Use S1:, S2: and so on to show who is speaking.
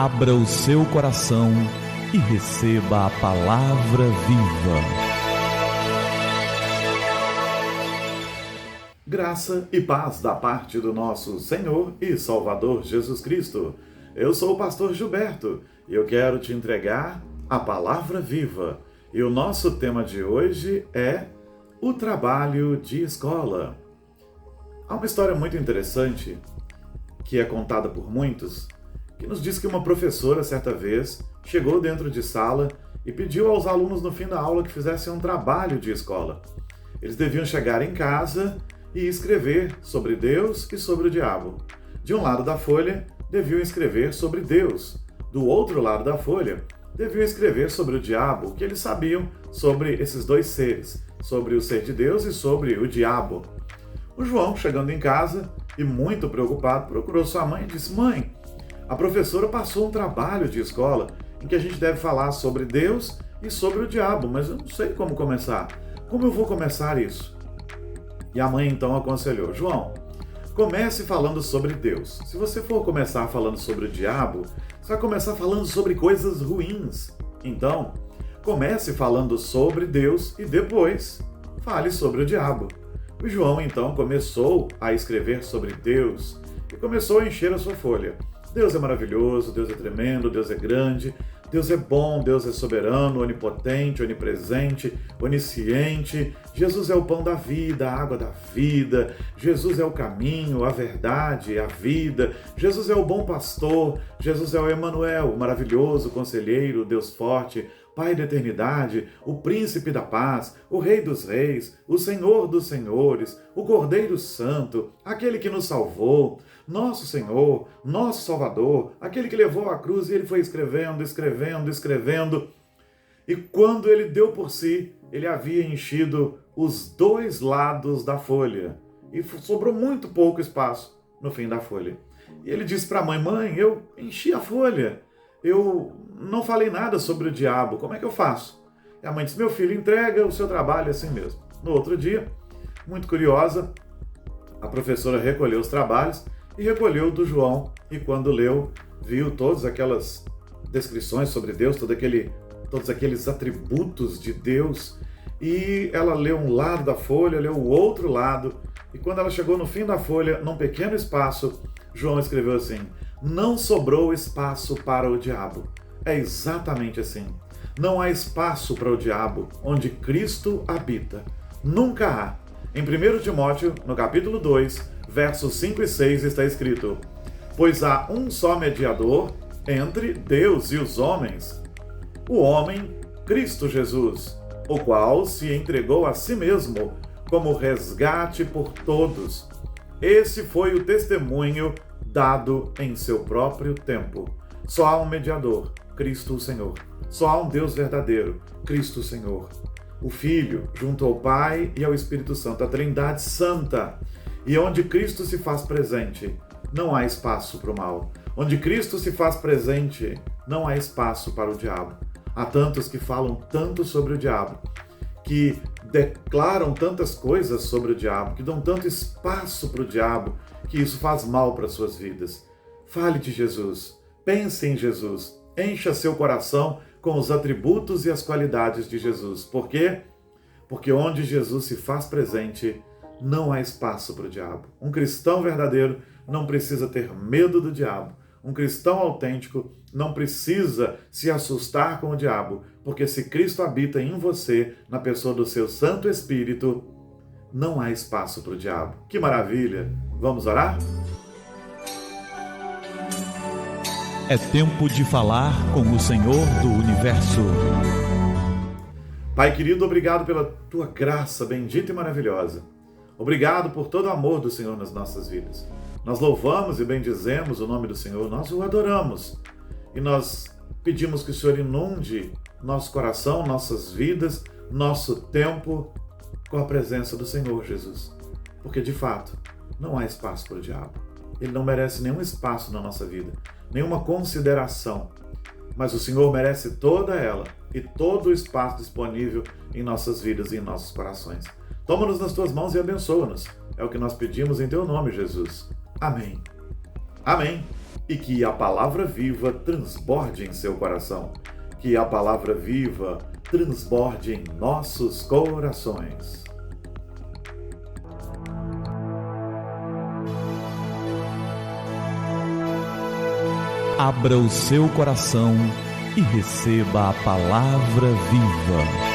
S1: Abra o seu coração e receba a palavra viva.
S2: Graça e paz da parte do nosso Senhor e Salvador Jesus Cristo. Eu sou o pastor Gilberto e eu quero te entregar a palavra viva. E o nosso tema de hoje é o trabalho de escola. Há uma história muito interessante que é contada por muitos, que nos diz que uma professora, certa vez, chegou dentro de sala e pediu aos alunos no fim da aula que fizessem um trabalho de escola. Eles deviam chegar em casa e escrever sobre Deus e sobre o diabo. De um lado da folha, deviam escrever sobre Deus. Do outro lado da folha, deviam escrever sobre o diabo, o que eles sabiam sobre esses dois seres, sobre o ser de Deus e sobre o diabo. O João, chegando em casa e muito preocupado, procurou sua mãe e disse: "Mãe, a professora passou um trabalho de escola em que a gente deve falar sobre Deus e sobre o diabo, mas eu não sei como começar. Como eu vou começar isso?" E a mãe então aconselhou: "João, comece falando sobre Deus. Se você for começar falando sobre o diabo, você vai começar falando sobre coisas ruins. Então, comece falando sobre Deus e depois fale sobre o diabo." O João então começou a escrever sobre Deus e começou a encher a sua folha. Deus é maravilhoso, Deus é tremendo, Deus é grande, Deus é bom, Deus é soberano, onipotente, onipresente, onisciente. Jesus é o pão da vida, a água da vida. Jesus é o caminho, a verdade, a vida. Jesus é o bom pastor. Jesus é o Emanuel, o maravilhoso conselheiro, Deus forte, Pai da eternidade, o príncipe da paz, o rei dos reis, o senhor dos senhores, o Cordeiro Santo, aquele que nos salvou, nosso Senhor, nosso Salvador, aquele que levou a cruz e ele foi escrevendo. E quando ele deu por si, ele havia enchido os dois lados da folha. E sobrou muito pouco espaço no fim da folha. E ele disse para a mãe: "Mãe, eu enchi a folha. Eu não falei nada sobre o diabo, como é que eu faço?" E a mãe disse: "Meu filho, entrega o seu trabalho assim mesmo." No outro dia, muito curiosa, a professora recolheu os trabalhos e recolheu o do João. E quando leu, viu todas aquelas descrições sobre Deus, todos aqueles atributos de Deus. E ela leu um lado da folha, leu o outro lado. E quando ela chegou no fim da folha, num pequeno espaço, João escreveu assim: "Não sobrou espaço para o diabo." É exatamente assim. Não há espaço para o diabo onde Cristo habita. Nunca há. Em 1 Timóteo, no capítulo 2, versos 5 e 6, está escrito: "Pois há um só mediador entre Deus e os homens, o homem Cristo Jesus, o qual se entregou a si mesmo como resgate por todos. Esse foi o testemunho dado em seu próprio tempo. Só há um mediador, Cristo o Senhor. Só há um Deus verdadeiro, Cristo o Senhor. O Filho, junto ao Pai e ao Espírito Santo, a Trindade Santa. E onde Cristo se faz presente, não há espaço para o mal. Onde Cristo se faz presente, não há espaço para o diabo. Há tantos que falam tanto sobre o diabo, que declaram tantas coisas sobre o diabo, que dão tanto espaço para o diabo, que isso faz mal para suas vidas. Fale de Jesus, pense em Jesus, encha seu coração com os atributos e as qualidades de Jesus. Por quê? Porque onde Jesus se faz presente, não há espaço para o diabo. Um cristão verdadeiro não precisa ter medo do diabo. Um cristão autêntico não precisa se assustar com o diabo, porque se Cristo habita em você, na pessoa do seu Santo Espírito, não há espaço para o diabo. Que maravilha! Vamos orar?
S1: É tempo de falar com o Senhor do Universo.
S2: Pai querido, obrigado pela tua graça bendita e maravilhosa. Obrigado por todo o amor do Senhor nas nossas vidas. Nós louvamos e bendizemos o nome do Senhor, nós o adoramos. E nós pedimos que o Senhor inunde nosso coração, nossas vidas, nosso tempo com a presença do Senhor Jesus. Porque, de fato, não há espaço para o diabo. Ele não merece nenhum espaço na nossa vida, nenhuma consideração. Mas o Senhor merece toda ela e todo o espaço disponível em nossas vidas e em nossos corações. Toma-nos nas tuas mãos e abençoa-nos. É o que nós pedimos em teu nome, Jesus. Amém. Amém. e que a palavra viva transborde em seu coração. Que a palavra viva transborde em nossos corações.
S1: Abra o seu coração e receba a palavra viva.